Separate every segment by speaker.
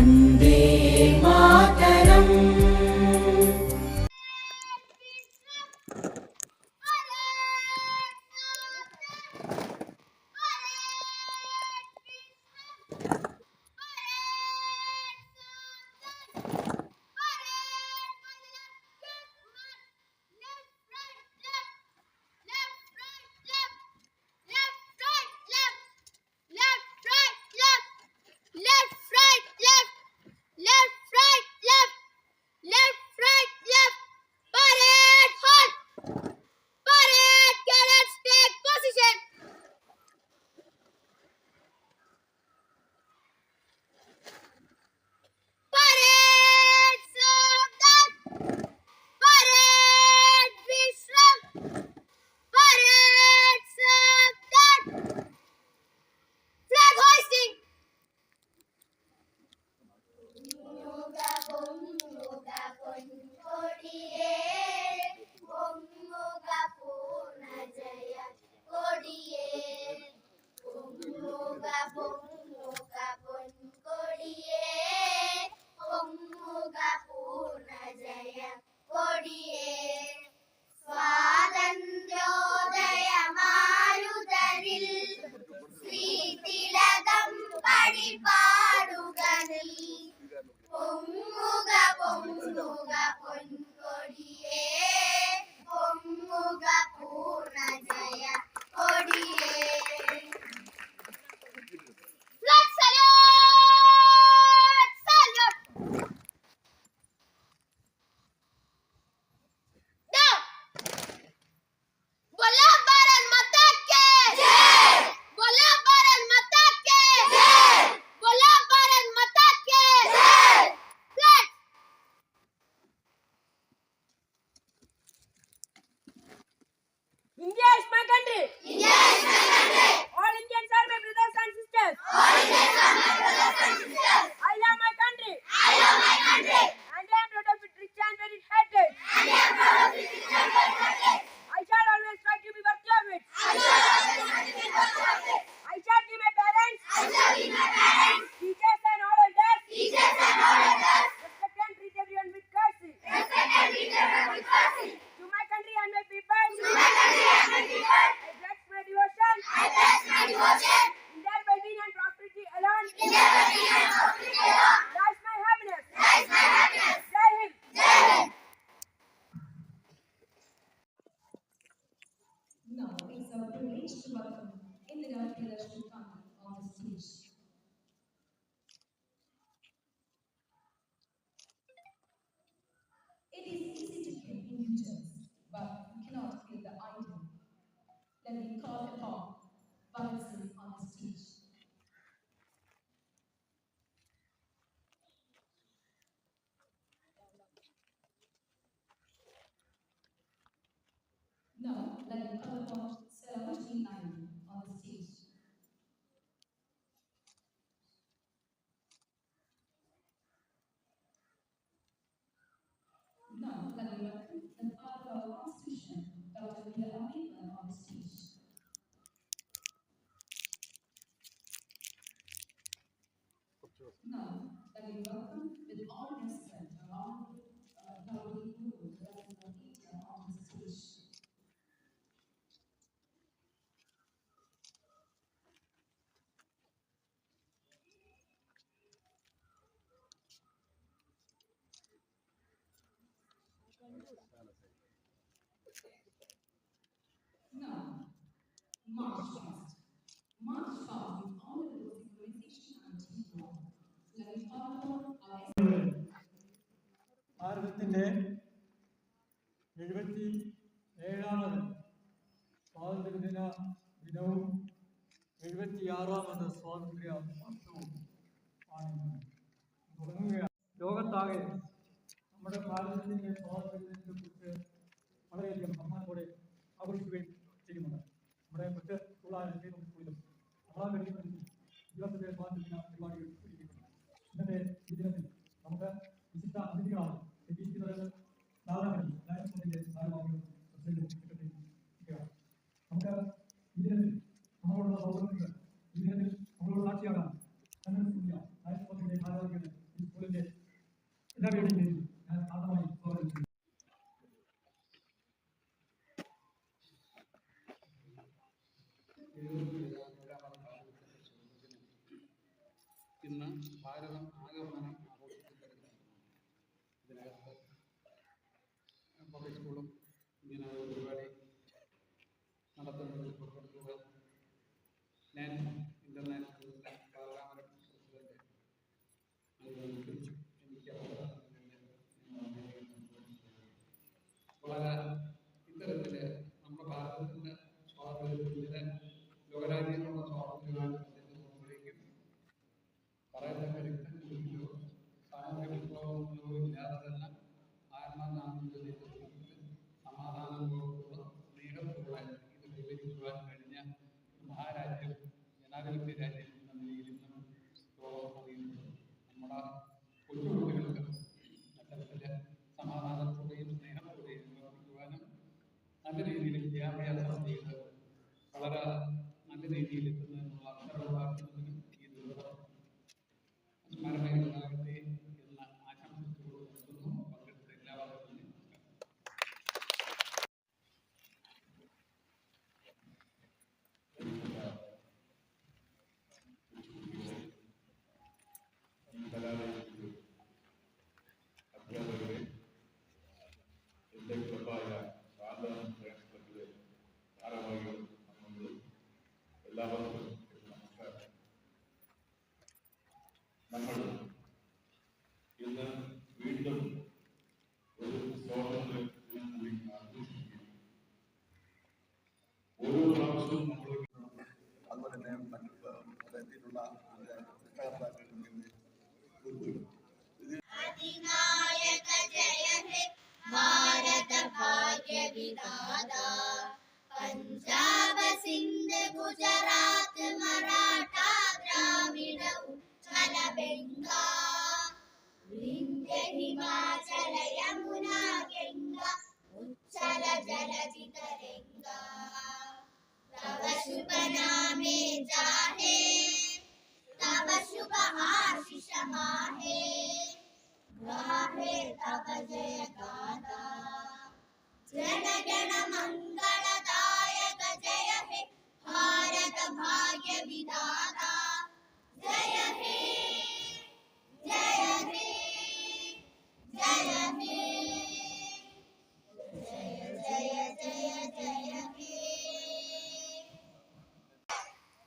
Speaker 1: Vande Mataram.
Speaker 2: India is my country.
Speaker 3: India is my country.
Speaker 2: All Indians are my brothers and sisters.
Speaker 3: All Indians are my brothers and sisters.
Speaker 2: I love my country.
Speaker 3: I love my country.
Speaker 2: And I am proud of its rich and varied heritage.
Speaker 3: And I am proud of its rich and varied heritage.
Speaker 2: I shall always try to be worthy of it.
Speaker 3: I shall always try to be worthy of it.
Speaker 2: I shall give my parents,
Speaker 3: I shall give my parents,
Speaker 2: teachers and all elders,
Speaker 3: teachers and all elders,
Speaker 2: respect and treat everyone with courtesy.
Speaker 3: respect and treat everyone with courtesy.
Speaker 2: To my country and my people,
Speaker 3: To my country and my people,
Speaker 2: I pledge my devotion.
Speaker 3: I pledge my devotion.
Speaker 2: In their well-being and prosperity alone,
Speaker 3: In their well-being and prosperity alone,
Speaker 2: lies my happiness.
Speaker 3: lies my happiness.
Speaker 2: Jai Hind.
Speaker 3: Jai Hind.
Speaker 4: Now it's our privilege to welcome Indira Shrikant on the stage. It is easy to hear images, but you cannot feel the idol. Let me call upon Balaji on the stage. Now, let me call upon Sarojini Naidu on the stage. Now, let me welcome the father of our Constitution, Dr. B. R. Ambedkar, on the stage. Now, let me welcome with all respect our Honorable Guru, the President of India, on the stage. Now, March past. March past is honorable synchronization and teamwork. Let me call upon our
Speaker 5: ഭാരതത്തിൻ്റെ 77ാമത് സ്വാതന്ത്ര്യദിന ദിനവും 76ാമത് സ്വാതന്ത്ര്യ വർഷവും ആണ് തുടങ്ങുകയാണ്. ലോകത്താകെ നമ്മുടെ ഭാരതത്തിൻ്റെ സ്വാതന്ത്ര്യത്തെക്കുറിച്ച് വളരെയധികം സമ്മാനത്തോടെ ആഘോഷിക്കുകയും ചെയ്യുന്നുണ്ട്. നമ്മുടെ മറ്റ് തൊഴിലാളികളും നമ്മളാൽ കഴിയുന്ന ദിവസത്തെ സ്വാതന്ത്ര്യദിന പരിപാടികൾ ഒരുക്കിയിട്ടുണ്ട്. ഇന്നത്തെ ഈ ദിനത്തിൽ നമുക്ക് വിശിഷ്ട അതിഥികളാണ് എത്തിയിരിക്കുന്നത്. സാധാരണ രാജ്യസഭയിലെ ഭാരവാഹികളും നമുക്ക് ഈ ദിനത്തിൽ നമ്മളോടുള്ള സൗഹൃദങ്ങൾ ഈ ദിനത്തിൽ നമ്മളോട് സാക്ഷിയാകാൻ രാജ്യസഭയിലെ ഭാരവാഹികളെ എല്ലാവരുടെയും പേരിൽ ഞാൻ ആദ്യമായി സ്വാഗതം ചെയ്യുന്നു.
Speaker 6: ഇന്ന് ഭാരതം ആഗമനം ആഘോഷിക്കപ്പെടുന്നു. ഇതിനകത്ത് പബ്ലിക് സ്കൂളും ഇങ്ങനെ ഒരു പരിപാടി നടത്തുന്നതിൽ പങ്കെടുക്കുക. ഞാൻ ഇന്റർനാഷണൽ പാർലമെന്റ് പ്രസിഡന്റ് എനിക്ക് വളരെ ഇത്തരത്തിൽ നമ്മുടെ ഭാരതത്തിന്റെ സ്വാതന്ത്ര്യത്തിന് ലോകരാജ്യങ്ങളുടെ സ്വാതന്ത്ര്യമാണ് പറയുന്ന രക്തങ്ങളിലോ സാമൂഹ്യ വിപ്ലവങ്ങളിലോ ഇല്ലാതെ തന്നെ മഹാത്മാഗാന്ധിയുടെ നേതൃത്വത്തിൽ സമാധാനപൂർവ്വമുള്ള സ്നേഹത്തോടെ ഇത് വിവരിക്കുവാൻ കഴിഞ്ഞ മഹാരാജ്യം ജനാധിപത്യ രാജ്യം എന്ന നിലയിൽ ഇന്നും ലോകം അറിയുന്നത്. നമ്മുടെ കൊച്ചുകുട്ടികൾക്ക് അത്തരത്തിൽ സമാധാനത്തോടെയും സ്നേഹത്തോടെയും പ്രവർത്തിക്കുവാനും നല്ല രീതിയിൽ വിദ്യാഭ്യാസം ചെയ്ത് വളരെ നല്ല രീതിയിൽ എത്തുന്നതിനുള്ള അവസരം ഉണ്ടാക്കുന്നതിനും ഈ ദുരിതം സ്മരണയുണ്ടാകട്ടെ എന്ന ആശംസിച്ചുകൊണ്ട് നിർത്തുന്നു. പങ്കെടുത്ത എല്ലാവർക്കും
Speaker 7: അധ്യാപകരെ, എൻ്റെ ക്ലബായ സാധാരണ ക്ലബിലെ ഭാരവാഹികളും അംഗങ്ങളും എല്ലാവർക്കും നമസ്കാരം. നമ്മൾ ഇന്ന് വീണ്ടും ഒരു സ്വാതന്ത്ര്യ ദിനം കൂടി ആഘോഷിക്കുകയും ഓരോ പ്രാവശ്യവും നമ്മൾ അതുപോലെ തന്നെ മറ്റു തരത്തിലുള്ള
Speaker 3: अधिनायक जय हे भारत भाग्य विधाता पंजाब सिंध गुजरात मराठा द्राविड उत्कल बंगा विंध्य हिमाचल यमुना गंगा उच्चल जलधि तरंगा तव शुभ नामे जाहे तव शुभ आशीष माहे गाहे तव जय गाथा जन गण मंगलदायक जय हे भारत भाग्य विधाता जय हे जय हे जय हे जय जय जय जय हे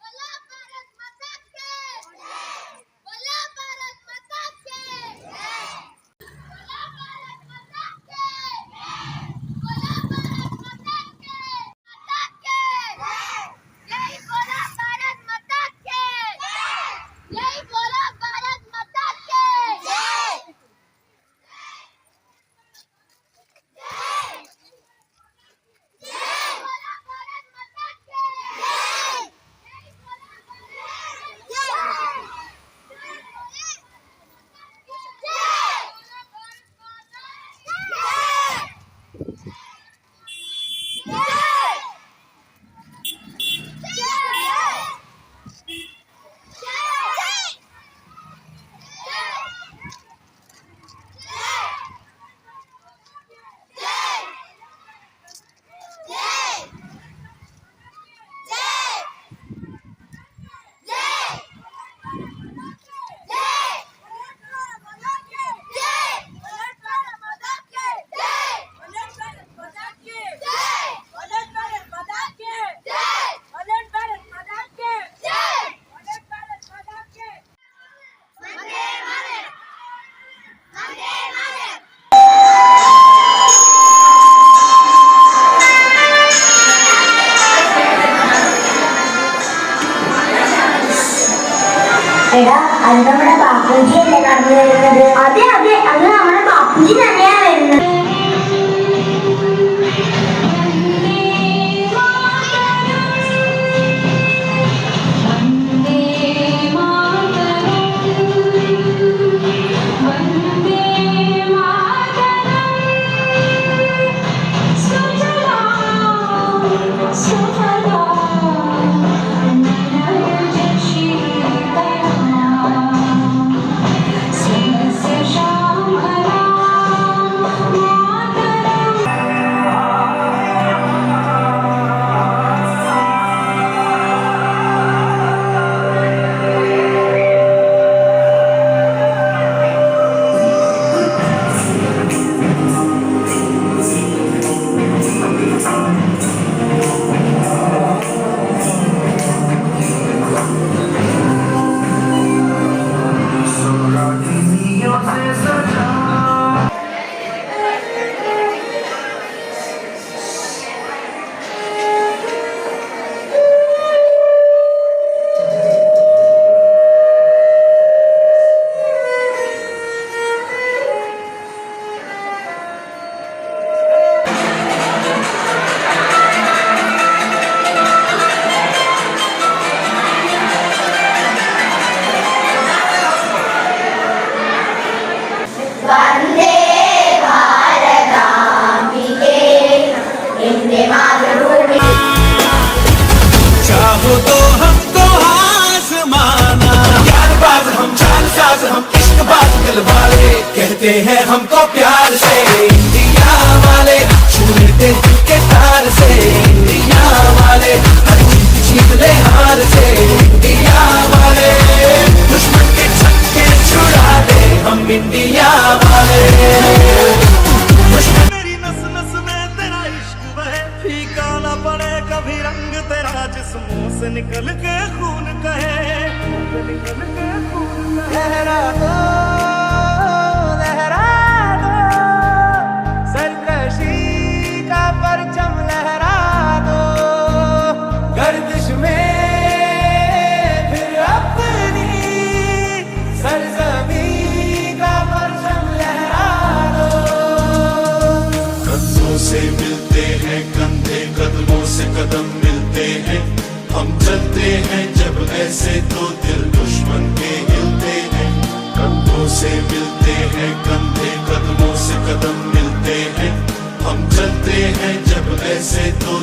Speaker 3: बोला भारत माता की जय बोला भारत माता की जय बोला भारत माता की जय बोला भारत माता की जय बोला भारत माता की जय बोला भारत माता की जय
Speaker 8: എടാ അത് നമ്മുടെ ബാപ്പുജി അല്ലേ നടന്നു വരുന്നത്? അതെ അതെ, അത് നമ്മുടെ ബാപ്പുജി തന്നെയാ വരുന്നത്.
Speaker 3: Shama
Speaker 8: വന്ദേ ഭാരതാംബികേ എന്റെ മാതൃഭൂമി
Speaker 9: चाहो तो हमको आसमाना यारबाज हम जानसाज हम इश्कबाज दिल वाले कहते हैं हमको प्यार से इंडिया वाले छू लेते दिल के तार से इंडिया वाले हर जीत जीत ले हार से इंडिया वाले दुश्मन के छक्के छुड़ा दे हम इंडिया वाले मेरी नस नस में तेरा इश्क बहे फीका ना पड़े कभी रंग तेरा जिस्मों से निकल के खून कहे लहरा दो सरकशी का परचम लहरा दो गर्दिश में फिर अपनी सरजमी का परचम लहरा दो
Speaker 7: कंधों से मिलते हैं कंधे कदमों से कदम मिलते हैं हम चलते हैं जब ऐसे तो दिल दुश्मन के हिलते हैं कंधों से मिलते हैं कंधे कदमों से कदम मिलते हैं हम चलते हैं जब ऐसे तो